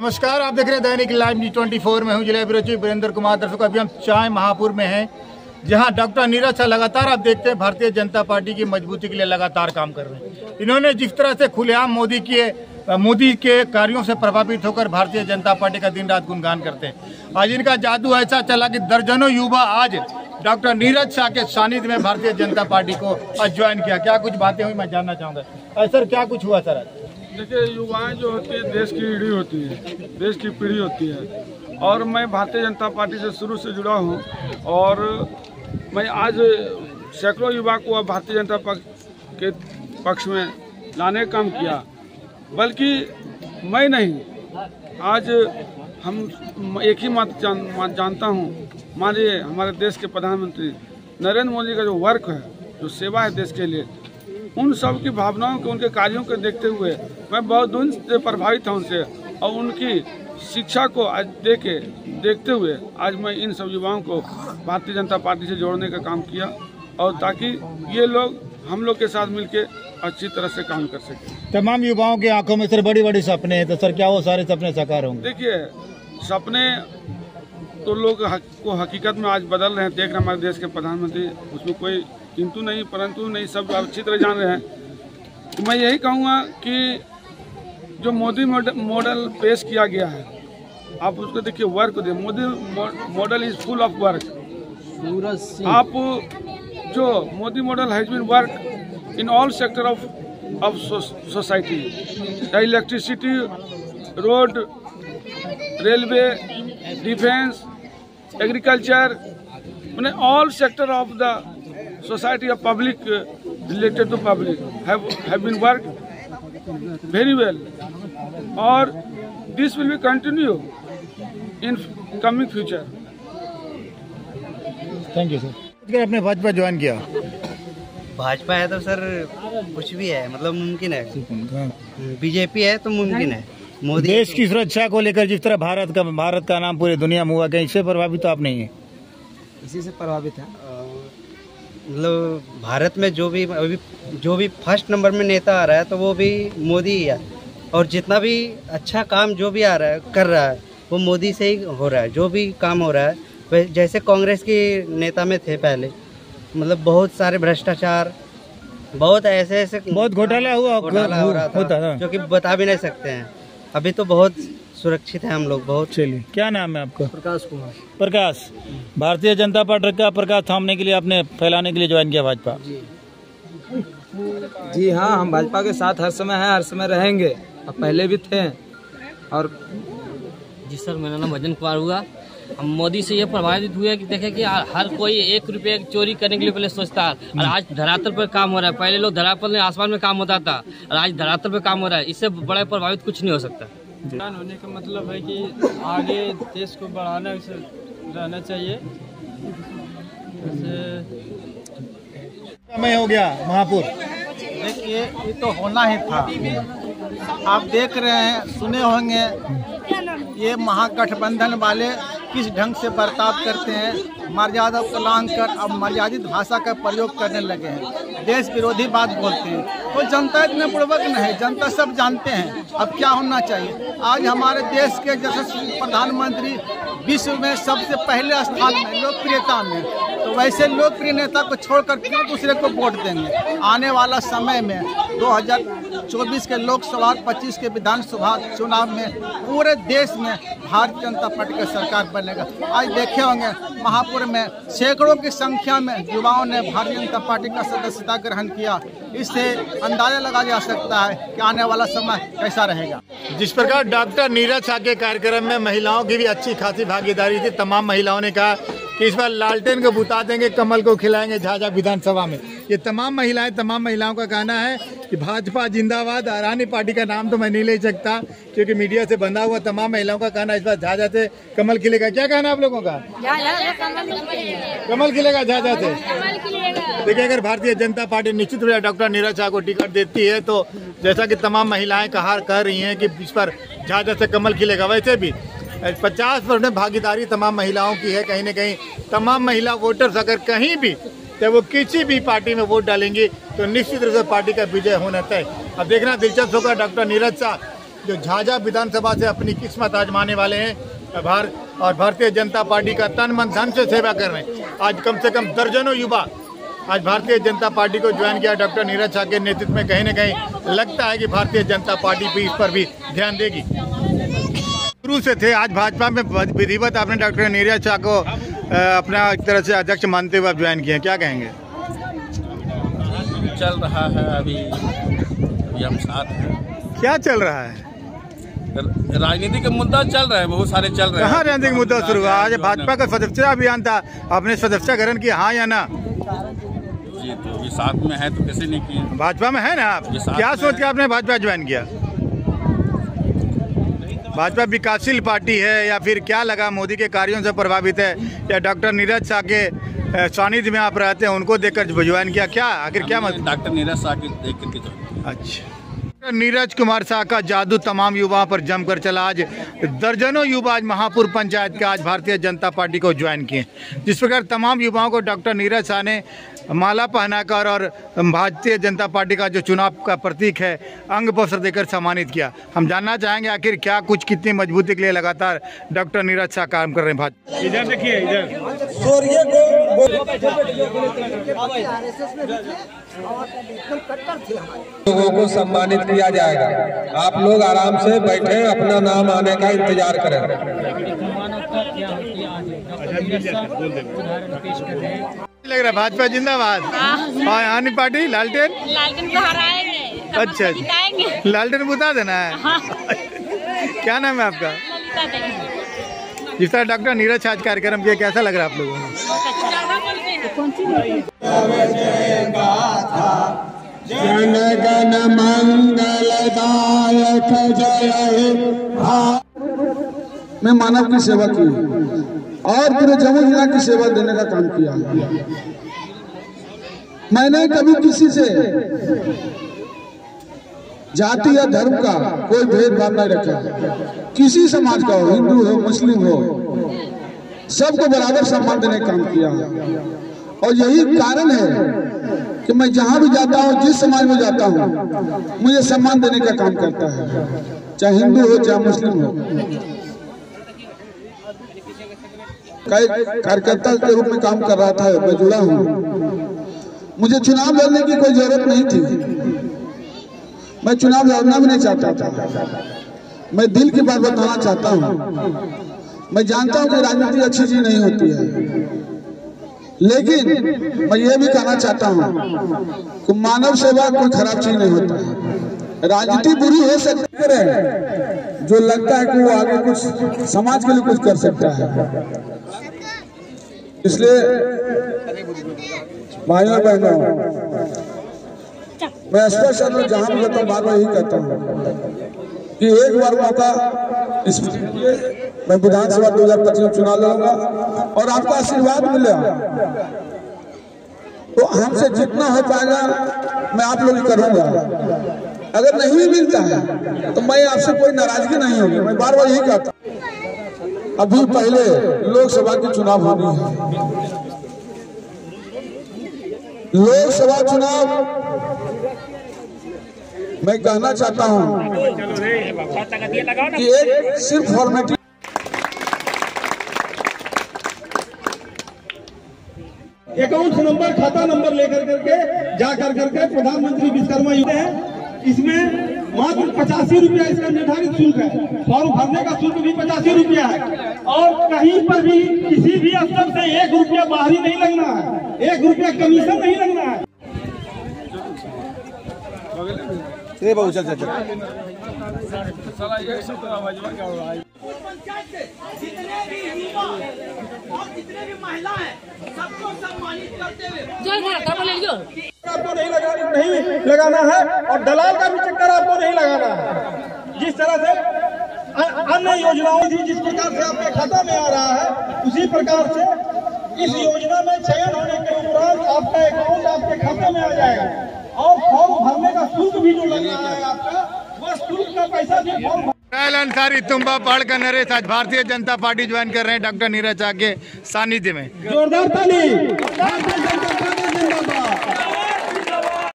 नमस्कार, आप देख रहे हैं दैनिक लाइव न्यूज 24 में हूं जिला ब्यूरो चीफ वीरेंद्र कुमार। दर्शकों, अभी हम चाय महापुर में हैं, जहां डॉक्टर नीरज शाह लगातार आप देखते हैं भारतीय जनता पार्टी की मजबूती के लिए लगातार काम कर रहे हैं। इन्होंने जिस तरह से खुलेआम मोदी के कार्यों से प्रभावित होकर भारतीय जनता पार्टी का दिन रात गुणगान करते हैं। आज इनका जादू ऐसा चला कि दर्जनों युवा आज डॉक्टर नीरज शाह के सानिध्य में भारतीय जनता पार्टी को ज्वाइन किया। क्या कुछ बातें हुई मैं जानना चाहूँगा। सर, क्या कुछ हुआ सर? देखिए, युवाएं जो होती है देश की रीढ़ी होती है, देश की पीढ़ी होती है। और मैं भारतीय जनता पार्टी से शुरू से जुड़ा हूं और मैं आज सैकड़ों युवा को अब भारतीय जनता के पक्ष में लाने का काम किया। बल्कि मैं नहीं, आज हम एक ही बात जानता हूं, माननीय हमारे देश के प्रधानमंत्री नरेंद्र मोदी का जो वर्क है, जो सेवा है देश के लिए, उन सब की भावनाओं के, उनके कार्यों को देखते हुए मैं बहुत दिन से प्रभावित हूं उनसे, और उनकी शिक्षा को आज देखते हुए आज मैं इन सब युवाओं को भारतीय जनता पार्टी से जोड़ने का काम किया, और ताकि ये लोग हम लोग के साथ मिलकर अच्छी तरह से काम कर सकें। तमाम युवाओं की आंखों में सर बड़ी बड़ी सपने हैं, तो सर क्या वो सारे सपने साकार होंगे? देखिए, सपने तो लोग को हकीकत में आज बदल रहे हैं। देख रहे हैं हमारे देश के प्रधानमंत्री, उसमें कोई किंतु नहीं परंतु नहीं, सब अच्छी तरह जान रहे हैं। तो मैं यही कहूँगा कि जो मोदी मॉडल पेश किया गया है, आप उसको देखिए, वर्क देखिए। Modi model is full of work. आप जो Modi model has been work in all sector of society, electricity, road, railway, defence, agriculture, मैंने all sector of the society of public related to public have been worked very well, or this will be continue in coming future. Thank you sir. आपने Bhajpa join किया? भाजपा है तो sir कुछ भी है, मतलब मुमकिन है। बीजेपी है तो मुमकिन है। मोदी देश की सुरक्षा को लेकर जिस तरह भारत का नाम पूरी दुनिया में हुआ, कहीं इससे प्रभावित तो आप नहीं है? इसी से प्रभावित है। मतलब भारत में जो भी फर्स्ट नंबर में नेता आ रहा है तो वो भी मोदी ही है, और जितना भी अच्छा काम जो भी आ रहा है कर रहा है वो मोदी से ही हो रहा है। जो भी काम हो रहा है, जैसे कांग्रेस की नेता में थे पहले, मतलब बहुत सारे भ्रष्टाचार, बहुत ऐसे बहुत घोटाला हो रहा था जो कि बता भी नहीं सकते हैं। अभी तो बहुत सुरक्षित है हम लोग, बहुत। चलिए, क्या नाम है आपका? प्रकाश कुमार। प्रकाश, भारतीय जनता पार्टी का प्रकाश थामने के लिए आपने फैलाने के लिए ज्वाइन किया भाजपा? जी हाँ, हम भाजपा के साथ हर समय हैं, हर समय रहेंगे, अब पहले भी थे। और जी सर, मेरा नाम भजन कुमार हुआ। हम मोदी से ये प्रभावित हुए कि देखे कि हर कोई 1 रुपये चोरी करने के लिए पहले सोचता है, और आज धरातल पर काम हो रहा है। पहले लोग धरातल में आसमान में काम होता था, और आज धरातल पर काम हो रहा है। इससे बड़ा प्रभावित कुछ नहीं हो सकता। ज्ञान होने का मतलब है कि आगे देश को बढ़ाना रहना चाहिए। समय हो गया महापुर। देखिए, ये तो होना ही था। आप देख रहे हैं, सुने होंगे, ये महागठबंधन वाले किस ढंग से बर्ताव करते हैं। मर्यादा को उल्लंघन कर अब मर्यादित भाषा का प्रयोग करने लगे हैं, देश विरोधी बात बोलते हैं। तो जनता इतने पूर्वक नहीं, जनता सब जानते हैं अब क्या होना चाहिए। आज हमारे देश के यशस्वी प्रधानमंत्री विश्व में सबसे पहले स्थान में लोकप्रियता में, तो वैसे लोकप्रिय नेता को छोड़कर क्यों दूसरे को वोट देंगे। आने वाला समय में 2024 के लोकसभा और 25 के विधानसभा चुनाव में पूरे देश में भारतीय जनता पार्टी का सरकार बनेगा। आज देखे होंगे महापुर में सैकड़ों की संख्या में युवाओं ने भारतीय जनता पार्टी का सदस्यता ग्रहण किया। इससे अंदाजा लगाया जा सकता है कि आने वाला समय कैसा रहेगा। जिस प्रकार डॉक्टर नीरज शाह के कार्यक्रम में महिलाओं की भी अच्छी खासी भागीदारी थी। तमाम महिलाओं ने कहा कि इस बार लालटेन को बुता देंगे, कमल को खिलाएंगे झाझा विधानसभा में। ये तमाम महिलाओं का कहना है कि भाजपा जिंदाबाद। आरानी पार्टी का नाम तो मैं नहीं ले सकता क्योंकि मीडिया से बंधा हुआ। तमाम महिलाओं का कहना इस बार झाझा से कमल खिलेगा। क्या कहना है आप लोगों का? कमल खिलेगा झाझा से। देखिए, अगर भारतीय जनता पार्टी निश्चित रूप से डॉक्टर नीरज शाह को टिकट देती है तो जैसा कि तमाम महिलाएं कह रही हैं कि इस पर झाझा से कमल खिलेगा। वैसे भी 50% भागीदारी तमाम महिलाओं की है। कहीं न कहीं तमाम महिला वोटर्स अगर कहीं भी तो वो किसी भी पार्टी में वोट डालेंगी तो निश्चित रूप से पार्टी का विजय होना तय। अब देखना दिलचस्प होगा डॉक्टर नीरज शाह जो झाझा विधानसभा से अपनी किस्मत आजमाने वाले हैं और भारतीय जनता पार्टी का तन मन धन से सेवा कर रहे हैं। आज कम से कम दर्जनों युवा आज भारतीय जनता पार्टी को ज्वाइन किया। डॉक्टर नीरज शाह के नेतृत्व में कहीं न कहीं लगता है कि भारतीय जनता पार्टी भी इस पर भी ध्यान देगी। शुरू से थे, आज भाजपा में विधिवत आपने डॉक्टर नीरज शाह को अपना एक तरह से अध्यक्ष मानते हुए ज्वाइन किए, क्या कहेंगे? चल रहा है अभी हम साथ हैं। क्या चल रहा है? राजनीतिक मुद्दा चल रहा है, बहुत सारे चल रहे हैं। कहाँ राजनीतिक मुद्दा शुरू हुआ? आज भाजपा का सदस्यता अभियान था, आपने सदस्यता ग्रहण किया, हाँ या ना? जी तो ये साथ में है तो कैसे नहीं किया? भाजपा में है ना आप? क्या सोच के आपने भाजपा ज्वाइन किया? भाजपा विकासशील पार्टी है या फिर क्या लगा मोदी के कार्यों से प्रभावित है या डॉक्टर नीरज शाह के सानिध्य में आप रहते हैं उनको देखकर ज्वाइन किया? क्या आखिर क्या मतलब? डॉक्टर नीरज शाह के देख करके। अच्छा, नीरज कुमार शाह का जादू तमाम युवाओं पर जमकर चला। आज दर्जनों युवा आज महापुर पंचायत का आज भारतीय जनता पार्टी को ज्वाइन किए। जिस प्रकार तमाम युवाओं को डॉक्टर नीरज शाह ने माला पहनाकर और भारतीय जनता पार्टी का जो चुनाव का प्रतीक है अंग पत्र देकर सम्मानित किया। हम जानना चाहेंगे आखिर क्या कुछ कितनी मजबूती के लिए लगातार डॉक्टर नीरज शाह काम कर रहे हैं। भाजपा इधर देखिए, इधर लोगों को सम्मानित किया जाएगा। आप लोग आराम से बैठे अपना नाम आने का इंतजार करें। लग रहा है भाजपा जिंदाबाद। और आनी पार्टी लालटेन को हराएंगे। अच्छा, लालटेन बुता देना है। हाँ। क्या नाम है आपका? जिस तरह डॉक्टर नीरज शाह कार्यक्रम किया, कैसा लग रहा है आप लोगों को? जन गण मंगलदायक जय। मैं मानव की सेवा की और पूरे जम्मू जिला की सेवा देने का काम किया। मैंने कभी किसी से जाति या धर्म का कोई भेदभाव नहीं रखा। किसी समाज का हो, हिंदू हो मुस्लिम हो, सबको बराबर सम्मान देने का काम किया। और यही कारण है कि मैं जहां भी जाता हूं, जिस समाज में जाता हूं, मुझे सम्मान देने का काम करता है, चाहे हिंदू हो चाहे मुस्लिम हो। कई कार्यकर्ता के रूप में काम कर रहा था, मैं जुड़ा हूं। मुझे चुनाव लड़ने की कोई जरूरत नहीं थी, मैं चुनाव लड़ना भी नहीं चाहता था। मैं दिल की बात बताना चाहता हूं। मैं जानता हूं कि राजनीति अच्छी चीज नहीं होती है, लेकिन मैं ये भी कहना चाहता हूं कि मानव सेवा कोई खराब चीज नहीं होता है। राजनीति बुरी हो सकती है, जो लगता है कि वो आगे कुछ समाज के लिए कुछ कर सकता है। इसलिए भाइयों बहनों, मैं स्पष्ट शब्द जहां भी कहता हूँ, बार बार यही कहता हूँ कि एक बार मौका मैं विधानसभा 2025 चुनाव लड़ूंगा और आपका आशीर्वाद मिलेगा तो हमसे जितना हो पाएगा मैं आप लोग करूंगा। अगर नहीं मिलता है तो मैं आपसे कोई नाराजगी नहीं होगी। मैं बार बार यही कहता हूं। अभी पहले लोकसभा की चुनाव होनी है। लोकसभा चुनाव मैं कहना चाहता हूं कि एक सिर्फ फॉर्मेलिटी अकाउंट नंबर खाता नंबर लेकर करके जाकर करके प्रधानमंत्री विश्वकर्मा योजना है। इसमें मात्र 85 रुपया इसका निर्धारित शुल्क है। फॉर्म भरने का शुल्क भी 85 रुपया है और कहीं पर भी किसी भी स्तर से 1 रुपया बाहरी नहीं लगना है, 1 रुपया कमीशन नहीं लगना है। बाबू चल चल जितने भी युवा और जितने भी महिला हैं सबको सम्मानित करते हुए आपको नहीं लगाना है और दलाल का भी चक्कर आपको नहीं लगाना है। जिस तरह से अन्य योजनाओं थी, जिस प्रकार से आपके खाता में आ रहा है, उसी प्रकार से इस योजना में चयन होने के उपरांत आपका अकाउंट आपके खाते में आ जाएगा और फॉर्म भरने का शुल्क भी जो लग रहा है आपका, वह शुल्क का पैसा भी फॉर्म अंसारी तुम्बा पढ़ कर नरेश आज भारतीय जनता पार्टी ज्वाइन कर रहे हैं डॉक्टर नीरज शाह के सानिध्य में। जोरदार ताली।